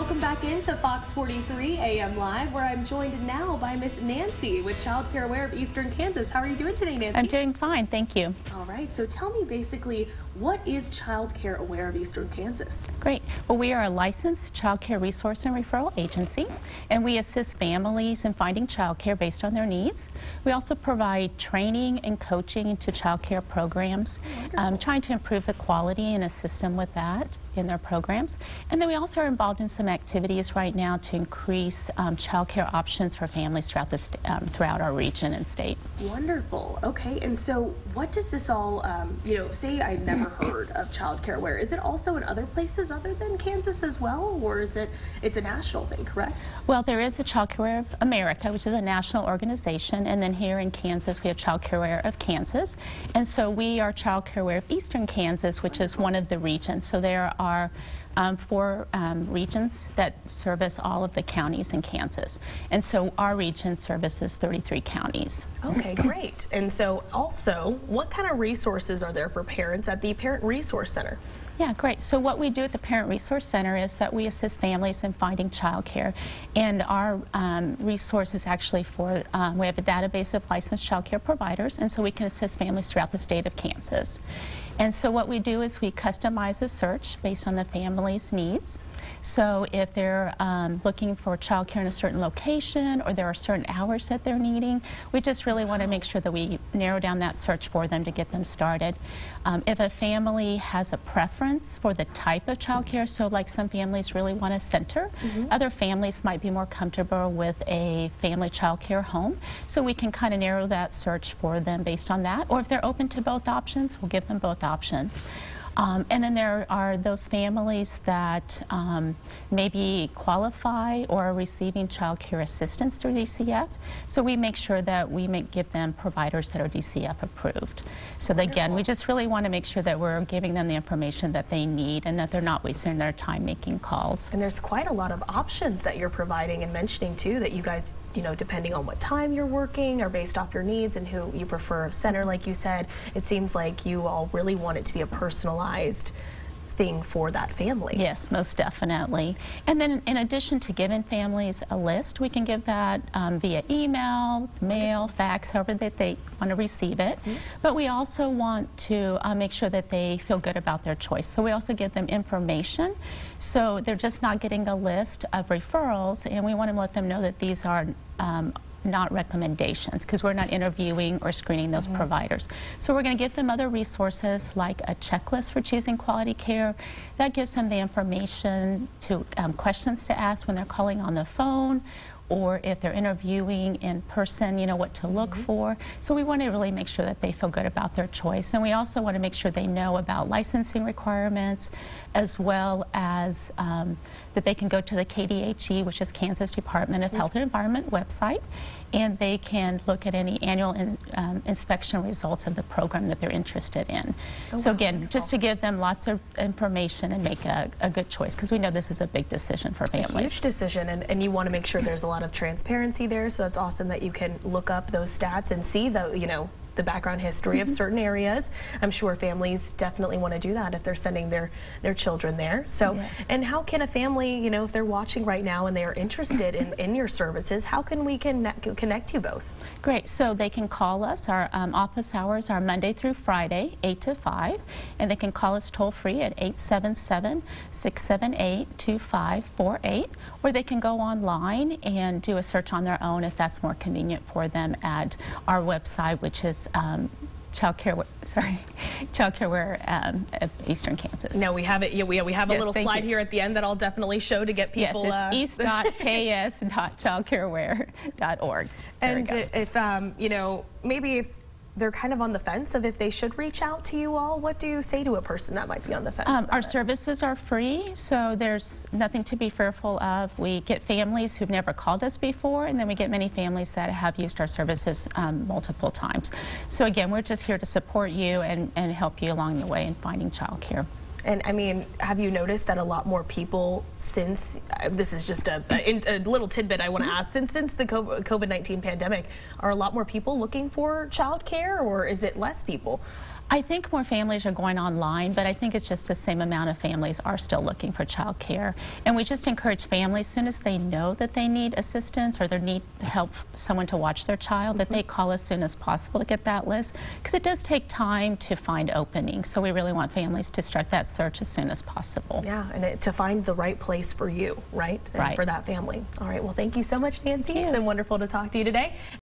welcome back into Fox 43 AM Live, where I'm joined now by Miss Nancy with Childcare Aware of Eastern Kansas. How are you doing today, Nancy? I'm doing fine, thank you. All right, so tell me basically, what is Childcare Aware of Eastern Kansas? Great. Well, we are a licensed child care resource and referral agency, and we assist families in finding child care based on their needs. We also provide training and coaching to child care programs, trying to improve the quality and assist them with that in their programs. And then we also are involved in some activities right now to increase child care options for families throughout throughout our region and state. Wonderful. Okay, and so what does this all, say I've never heard of Childcare Aware. Is it also in other places other than Kansas as well, or is it's a national thing, correct? Well, there is a Childcare Aware of America, which is a national organization, and then here in Kansas we have Childcare Aware of Kansas, and so we are Childcare Aware of Eastern Kansas, which is one of the regions. So there are four regions that service all of the counties in Kansas, and so our region services 33 counties. Okay, great. And so also, what kind of resources are there for parents at the Parent Resource Center? Yeah, great. So what we do at the Parent Resource Center is that we assist families in finding childcare, and our resource is actually for, we have a database of licensed childcare providers, and so we can assist families throughout the state of Kansas. And so what we do is we customize a search based on the family's needs. So if they're looking for childcare in a certain location, or there are certain hours that they're needing, we just really want to make sure that we narrow down that search for them to get them started. If a family has a preference for the type of childcare, so like some families really want a center, other families might be more comfortable with a family childcare home, so we can kind of narrow that search for them based on that. Or if they're open to both options, we'll give them both options. And then there are those families that maybe qualify or are receiving child care assistance through DCF. So we make sure that we give them providers that are DCF approved. So that, again, we just really want to make sure that we're giving them the information that they need and that they're not wasting their time making calls. And there's quite a lot of options that you're providing and mentioning too, that you guys, depending on what time you're working or based off your needs and who you prefer center, like you said, it seems like you all really want it to be a personalized thing for that family. Yes, most definitely. And then in addition to giving families a list, we can give that via email, mail, fax, however that they want to receive it. But we also want to make sure that they feel good about their choice. So we also give them information. So they're just not getting a list of referrals, and we want to let them know that these are not recommendations, because we're not interviewing or screening those providers. So we're going to give them other resources like a checklist for choosing quality care. That gives them the information to questions to ask when they're calling on the phone, or if they're interviewing in person, what to look for. So we want to really make sure that they feel good about their choice. And we also want to make sure they know about licensing requirements, as well as that they can go to the KDHE, which is Kansas Department of Health and Environment website, and they can look at any annual inspection results of the program that they're interested in. So again, just to give them lots of information and make a good choice, because we know this is a big decision for families. A huge decision, and you want to make sure there's a lot of transparency there, so that's awesome that you can look up those stats and see the background history of certain areas. I'm sure families definitely want to do that if they're sending their children there. So, and how can a family, if they're watching right now and they are interested in your services, how can we connect you both? Great. So they can call us. Our office hours are Monday through Friday, 8 to 5, and they can call us toll free at 877-678-2548, or they can go online and do a search on their own if that's more convenient for them at our website, which is Childcare Aware of Eastern Kansas. No, we have it. Yeah, we have a little slide here at the end that I'll definitely show to get people. Yes, it's east.ks.childcareaware.org. And if maybe if they're kind of on the fence of if they should reach out to you all, what do you say to a person that might be on the fence? Our services are free, so there's nothing to be fearful of. We get families who've never called us before, and then we get many families that have used our services multiple times. So again, we're just here to support you and help you along the way in finding child care. And I mean, have you noticed that a lot more people since, this is just a little tidbit I want to ask, since the COVID-19 pandemic, are a lot more people looking for child care, or is it less people? I think more families are going online, but I think it's just the same amount of families are still looking for child care. And we just encourage families, as soon as they know that they need assistance or they need help, someone to watch their child, that they call as soon as possible to get that list, because it does take time to find openings. So we really want families to start that search as soon as possible. Yeah, and to find the right place for you, right? And right. for that family. All right, well, thank you so much, Nancy. It's been wonderful to talk to you today.